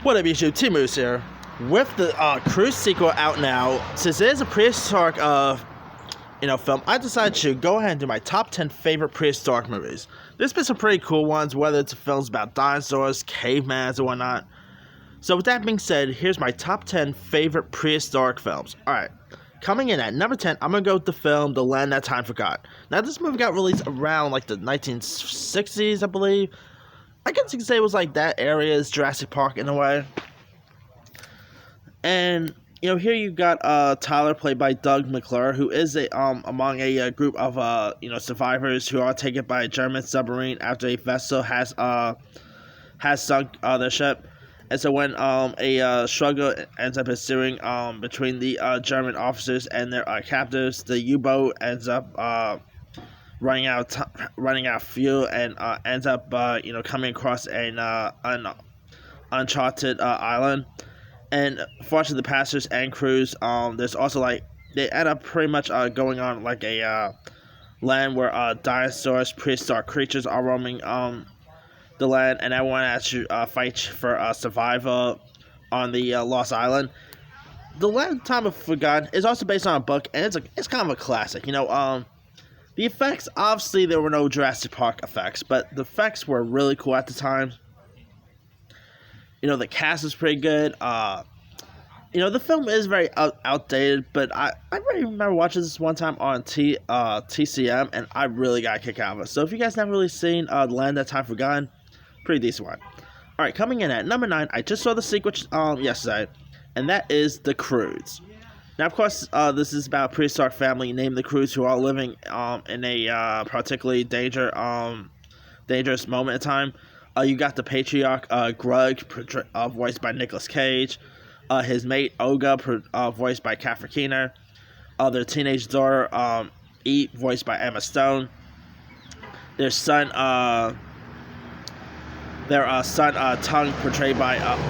What up, YouTube? T-Moose here. With the Cruise sequel out now, since it is a prehistoric film, I decided to go ahead and do my top 10 favorite prehistoric movies. There's been some pretty cool ones, whether it's films about dinosaurs, cavemans, or whatnot. So with that being said, here's my top 10 favorite prehistoric films. Alright, coming in at number 10, I'm going to go with the film The Land That Time Forgot. Now, this movie got released around like the 1960s, I believe. I guess you could say it was like that area's Jurassic Park in a way. And, here you got Tyler, played by Doug McClure, who is among a group of, survivors who are taken by a German submarine after a vessel has sunk their ship. And so when a struggle ends up ensuing between the German officers and their captives, the U-boat ends up running out of fuel and ends up coming across an uncharted island. And fortunately, the passengers and crews, there's also they end up pretty much going on like a land where dinosaurs, prehistoric creatures are roaming the land, and everyone has to fight for survival on the lost island. The Land Time of Forgotten is also based on a book, and it's kind of a classic. The effects, obviously there were no Jurassic Park effects, but the effects were really cool at the time. The cast is pretty good. The film is very outdated, but I really remember watching this one time on TCM, and I really got a kick out of it. So if you guys haven't really seen The Land That Time Forgotten, pretty decent one. Alright, coming in at number 9, I just saw the sequel yesterday, and that is The Croods. Now, of course, this is about a prehistoric family named the Croods who are living in a particularly dangerous moment in time. You got the patriarch, Grug, voiced by Nicolas Cage. His mate, Olga, voiced by Catherine Keener. Their teenage daughter, Eve, voiced by Emma Stone. Their son, Tongue,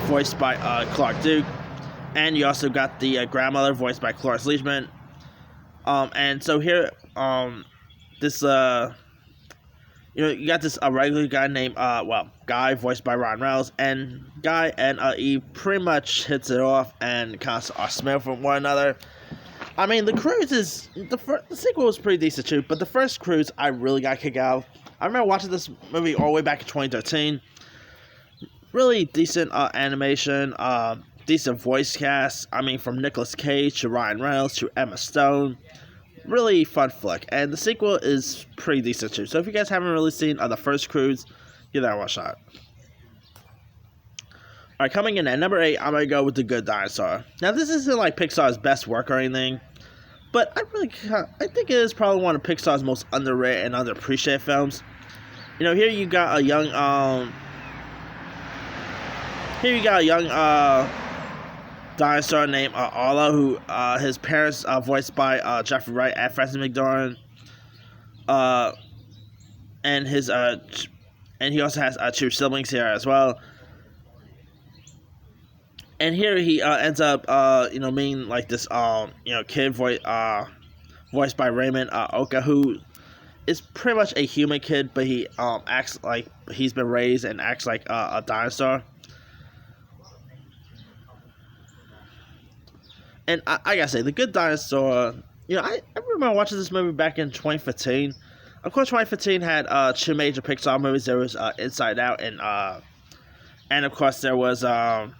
voiced by Clark Duke. And you also got the grandmother, voiced by Cloris Leachman. And so here, you got this regular guy named, Guy, voiced by Ryan Reynolds, and Guy and Eve pretty much hits it off and kind of are smell from one another. I mean, The Cruise the sequel was pretty decent too, but the first Cruise I really got kicked out of. I remember watching this movie all the way back in 2013. Really decent animation, decent voice cast. I mean, from Nicolas Cage to Ryan Reynolds to Emma Stone. Really fun flick, and the sequel is pretty decent too. So if you guys haven't really seen the first Cruise, give that one shot. Alright, coming in at number 8, I'm gonna go with The Good Dinosaur. Now, this isn't like Pixar's best work or anything, but I think it is probably one of Pixar's most underrated and underappreciated films. Here you got a young dinosaur named Arlo, who his parents are voiced by Jeffrey Wright and Frances McDormand, and he also has 2 siblings here as well. And here he ends up being like this kid voiced by Raymond Oka, who is pretty much a human kid, but he acts like he's been raised and acts like a dinosaur. And I gotta say, The Good Dinosaur, I remember watching this movie back in 2015. Of course, 2015 had 2 major Pixar movies. There was Inside Out and of course there was The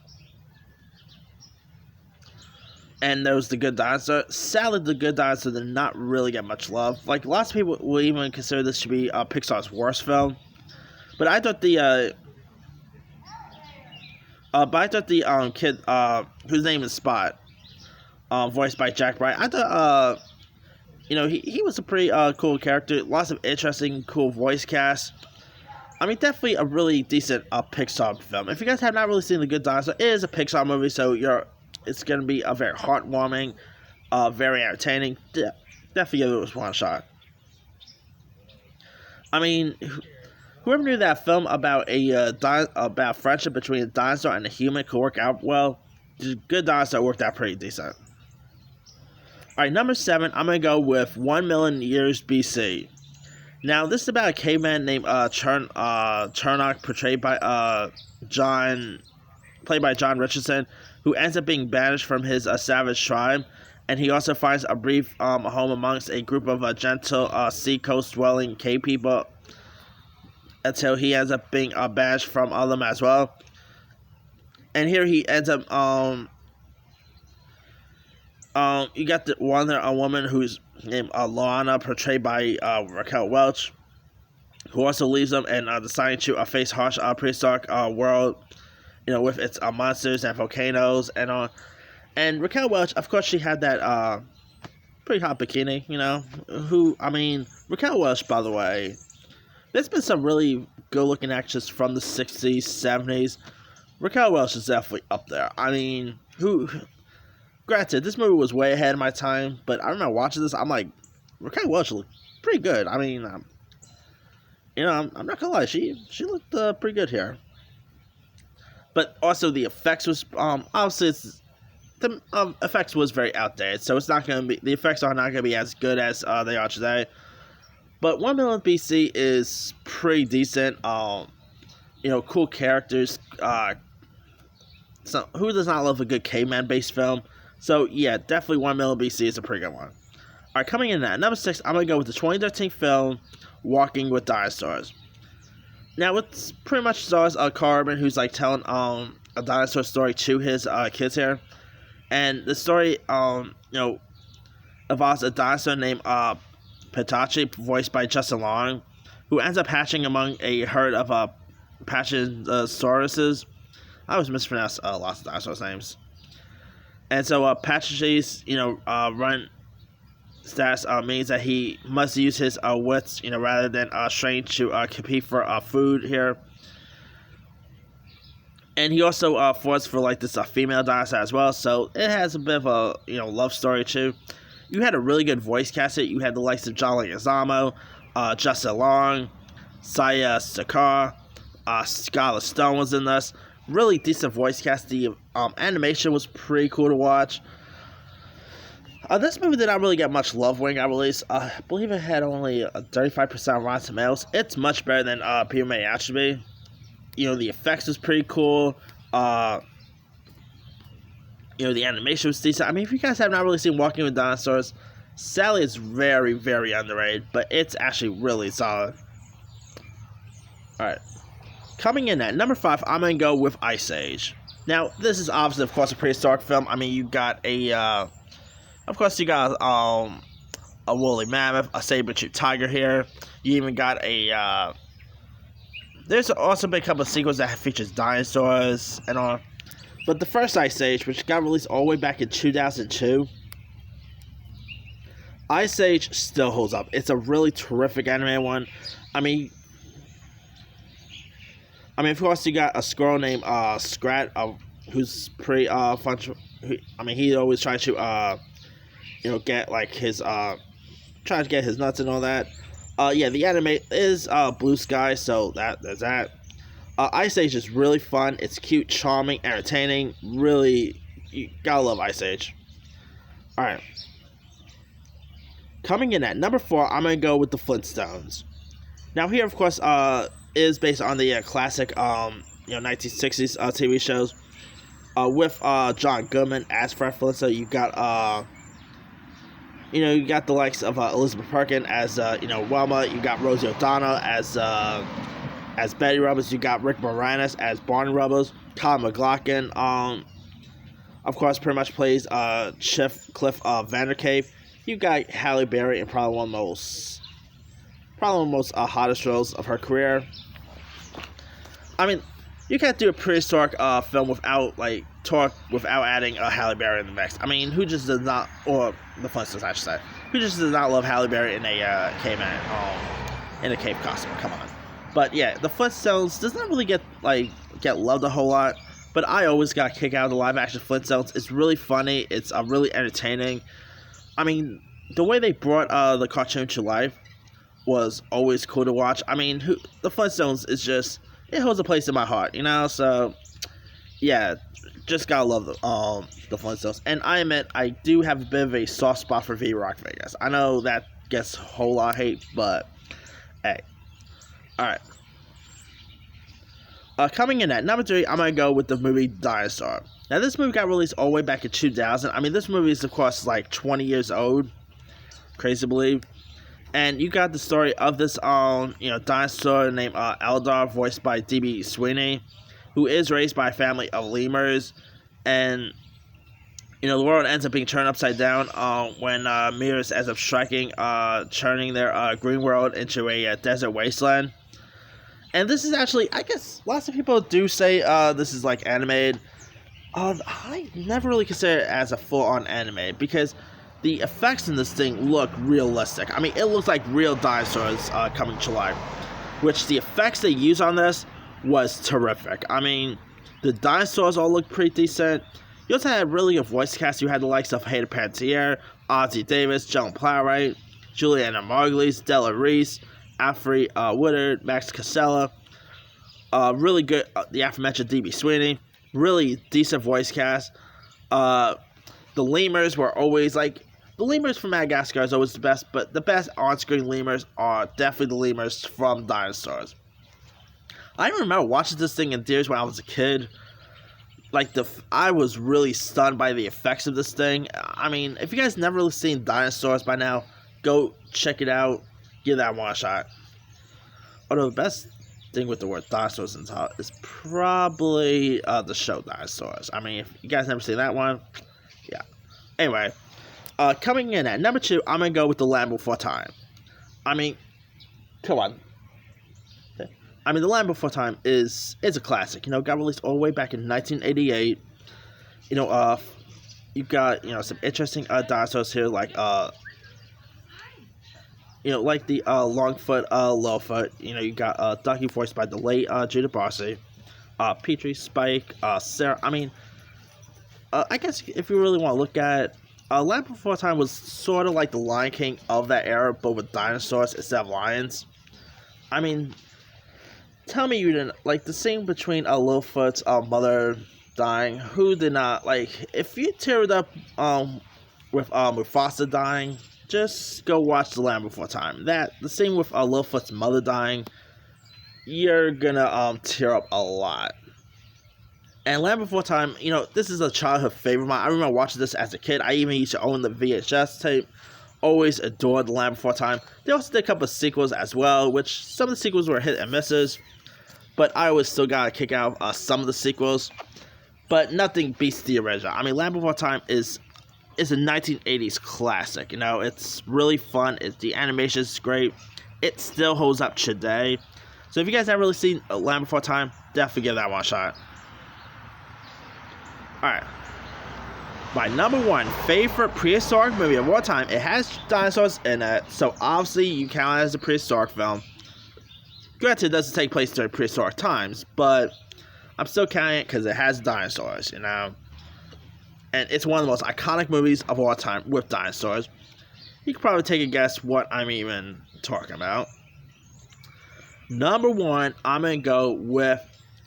Good Dinosaur. Sadly, The Good Dinosaur did not really get much love. Like, lots of people will even consider this to be Pixar's worst film. But I thought the kid whose name is Spot, voiced by Jack Bright, I thought, he was a pretty cool character. Lots of interesting, cool voice cast. I mean, definitely a really decent Pixar film. If you guys have not really seen The Good Dinosaur, it is a Pixar movie, so it's going to be a very heartwarming, very entertaining. Definitely give it one shot. I mean, whoever knew that film about about friendship between a dinosaur and a human could work out well? The Good Dinosaur worked out pretty decent. Alright, number 7, I'm going to go with 1 million years BC. Now, this is about a caveman named Chernock, portrayed by John played by John Richardson, who ends up being banished from his savage tribe, and he also finds a brief home amongst a group of gentle seacoast dwelling cave people until he ends up being banished from them as well. And here he ends up you got a woman who's named Lana, portrayed by Raquel Welch, who also leaves them and deciding to face harsh prehistoric world, with its monsters and volcanoes and all. And Raquel Welch, of course, she had that pretty hot bikini, Raquel Welch, by the way, there's been some really good-looking actors from the 60s, 70s. Raquel Welch is definitely up there. Granted, this movie was way ahead of my time, but I remember watching this, I'm like, Raquel Welch looked pretty good. I'm not gonna lie, she looked pretty good here. But also the effects was obviously the effects was very outdated, so the effects are not gonna be as good as they are today. But 1 million BC is pretty decent. Cool characters. So who does not love a good caveman based film? So yeah, definitely 1 million BC is a pretty good one. Alright, coming in at number 6, I'm gonna go with the 2013 film Walking with Dinosaurs. Now it pretty much stars Carl Urban, who's like telling a dinosaur story to his kids here. And the story involves a dinosaur named Pitachi, voiced by Justin Long, who ends up hatching among a herd of Pachysauruses. I always mispronounce lots of dinosaurs' names. And so Pachys, run status means that he must use his wits, rather than strain to compete for food here. And he also falls for like this female dinosaur as well, so it has a bit of a love story too. You had a really good voice cast. You had the likes of John Leguizamo, Justin Long, Saya Sakar, Scarlett Stone was in this. Really decent voice cast. The animation was pretty cool to watch. This movie did not really get much love when it got released. I believe it had only a 35% on Rotten Tomatoes. It's much better than people may actually be. The effects was pretty cool. The animation was decent. If you guys have not really seen Walking with Dinosaurs, sadly it's very, very underrated, but it's actually really solid. Alright. Coming in at number 5, I'm going to go with Ice Age. Now, this is obviously, of course, a prehistoric film. You got a woolly mammoth, a saber-toothed tiger here. You even got there's also been a couple of sequels that features dinosaurs and all. But the first Ice Age, which got released all the way back in 2002, Ice Age still holds up. It's a really terrific anime one. Of course, you got a squirrel named Scrat, who's pretty fun. He always tries to, get like his, trying to get his nuts and all that. The anime is Blue Sky, so there's that. Ice Age is really fun. It's cute, charming, entertaining. Really, you gotta love Ice Age. Alright. Coming in at number 4, I'm gonna go with the Flintstones. Now here, of course, is based on the classic, 1960s TV shows. With John Goodman as Fred Flintstone. You got you got the likes of Elizabeth Perkins as Wilma. You got Rosie O'Donnell as Betty Rubbles. You got Rick Moranis as Barney Rubbles. Kyle MacLachlan, of course, pretty much plays Cliff Vandercave. You got Halle Berry in probably one of the most hottest roles of her career. You can't do a prehistoric film without adding Halle Berry in the mix. Who just does not, or the Flintstones, I should say, who just does not love Halle Berry in a in a cave costume? Come on. But yeah, the Flintstones does not really get loved a whole lot. But I always got a kick out of the live action Flintstones. It's really funny. It's really entertaining. The way they brought the cartoon to life was always cool to watch. The Flintstones is just, it holds a place in my heart, So, yeah, just gotta love the Flintstones. And I admit, I do have a bit of a soft spot for V-Rock Vegas. I know that gets a whole lot of hate, but hey. Alright. Coming in at number 3, I'm going to go with the movie Dinosaur. Now, this movie got released all the way back in 2000. I mean, this movie is, of course, like 20 years old. Crazy to believe. And you got the story of this, dinosaur named Eldar, voiced by D.B. Sweeney, who is raised by a family of lemurs. And, the world ends up being turned upside down when meteors ends up striking, turning their green world into a desert wasteland. And this is actually, I guess, lots of people do say this is like animated. I never really consider it as a full-on anime because the effects in this thing look realistic. I mean, it looks like real dinosaurs coming to life, which the effects they use on this was terrific. I mean, the dinosaurs all look pretty decent. You also had really good voice cast. You had the likes of Hayden Panettiere, Ozzie Davis, Joan Plowright, Juliana Margulies, Della Reese, Alfre Woodard, Max Casella. Really good, the aforementioned D.B. Sweeney. Really decent voice cast. The lemurs were always like... The lemurs from Madagascar is always the best, but the best on-screen lemurs are definitely the lemurs from Dinosaurs. I remember watching this thing in theaters when I was a kid. I was really stunned by the effects of this thing. I mean, if you guys never really seen Dinosaurs by now, go check it out. Give that one a shot. Although the best thing with the word dinosaurs in top is probably the show Dinosaurs. I mean, if you guys never seen that one, yeah. Anyway, coming in at number 2, I'm going to go with The Land Before Time. I mean, come on. I mean, The Land Before Time is a classic. Got released all the way back in 1988. You've got, some interesting dinosaurs here, like the Longfoot, Lowfoot. You got Ducky, voiced by the late Judah Barcy. Petrie, Spike, Sarah. I mean, I guess if you really want to look at it, Land Before Time was sort of like the Lion King of that era, but with dinosaurs instead of lions. I mean, tell me you didn't like the scene between Littlefoot's mother dying. Who did not like? If you teared up with Mufasa dying, just go watch The Land Before Time. The scene with Littlefoot's mother dying, you're gonna tear up a lot. And Land Before Time, this is a childhood favorite of mine. I remember watching this as a kid. I even used to own the VHS tape. Always adored The Land Before Time. They also did a couple of sequels as well, which some of the sequels were hit and misses. But I always still got a kick out of some of the sequels. But nothing beats the original. I mean, Land Before Time is a 1980s classic. It's really fun. The animation is great. It still holds up today. So if you guys haven't really seen Land Before Time, definitely give that one a shot. Alright. My number 1 favorite prehistoric movie of all time. It has dinosaurs in it, so obviously you count it as a prehistoric film. Granted, it doesn't take place during prehistoric times, but I'm still counting it because it has dinosaurs, And it's one of the most iconic movies of all time with dinosaurs. You can probably take a guess what I'm even talking about. Number 1, I'm going to go with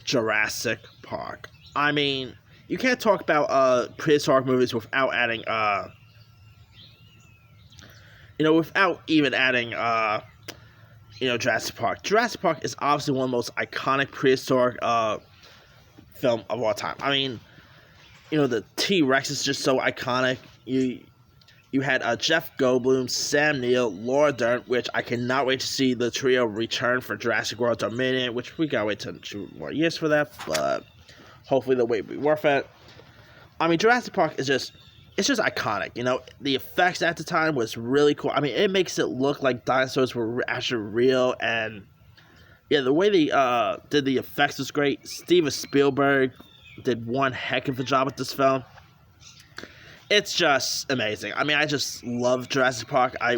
Jurassic Park. I mean, you can't talk about prehistoric movies without adding, without even adding, Jurassic Park. Jurassic Park is obviously one of the most iconic prehistoric film of all time. I mean, the T-Rex is just so iconic. You had Jeff Goldblum, Sam Neill, Laura Dern, which I cannot wait to see the trio return for Jurassic World Dominion, which we gotta wait 2 more years for that, but hopefully the wait will be worth it. I mean, Jurassic Park is just iconic. The effects at the time was really cool. I mean, it makes it look like dinosaurs were actually real, and yeah, the way they did the effects was great. Steven Spielberg did one heck of a job with this film. It's just amazing. I mean, I just love Jurassic Park. I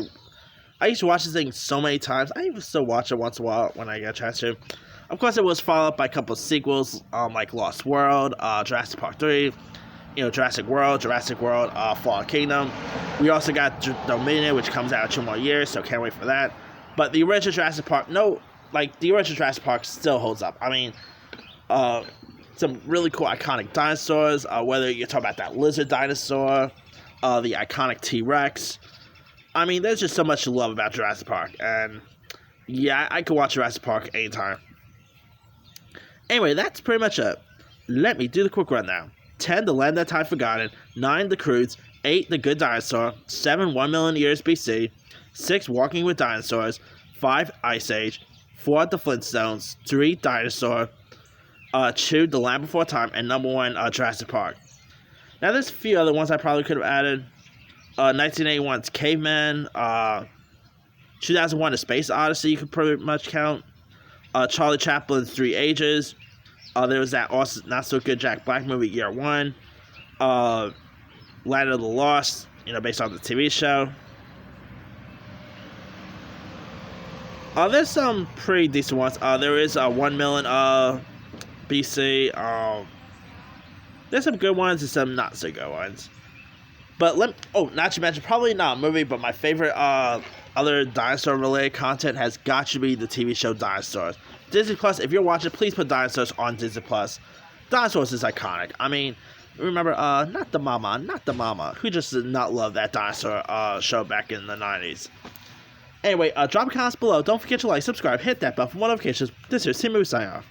used to watch this thing so many times. I even still watch it once in a while when I get a chance to. Of course, it was followed up by a couple of sequels, like Lost World, Jurassic Park 3, Jurassic World, Fallen Kingdom. We also got Dominion, which comes out in 2 more years, so can't wait for that. But the original Jurassic Park, the original Jurassic Park still holds up. I mean, some really cool iconic dinosaurs, whether you're talking about that lizard dinosaur, the iconic T-Rex. I mean, there's just so much to love about Jurassic Park, and yeah, I could watch Jurassic Park anytime. Anyway, that's pretty much it. Let me do the quick rundown. 10. The Land That Time Forgotten. 9. The Croods. 8. The Good Dinosaur. 7. 1 million years BC. 6. Walking with Dinosaurs. 5. Ice Age. 4. The Flintstones. 3. Dinosaur. 2. The Land Before Time. And number 1, Jurassic Park. Now, there's a few other ones I probably could have added. 1981's Caveman. 2001 A Space Odyssey you could pretty much count. Charlie Chaplin's Three Ages. There was that also not so good Jack Black movie, Year One. Land of the Lost, based on the TV show. There's some pretty decent ones. There is 1 million BC. There's some good ones and some not so good ones. But not to mention, probably not a movie, but my favorite other dinosaur-related content has got to be the TV show Dinosaurs. Disney Plus, if you're watching, please put Dinosaurs on Disney Plus. Dinosaurs is iconic. I mean, remember, not the mama, who just did not love that dinosaur show back in the 90s. Anyway, drop a comment below. Don't forget to like, subscribe, hit that bell for more notifications. This is Team Movie signing off.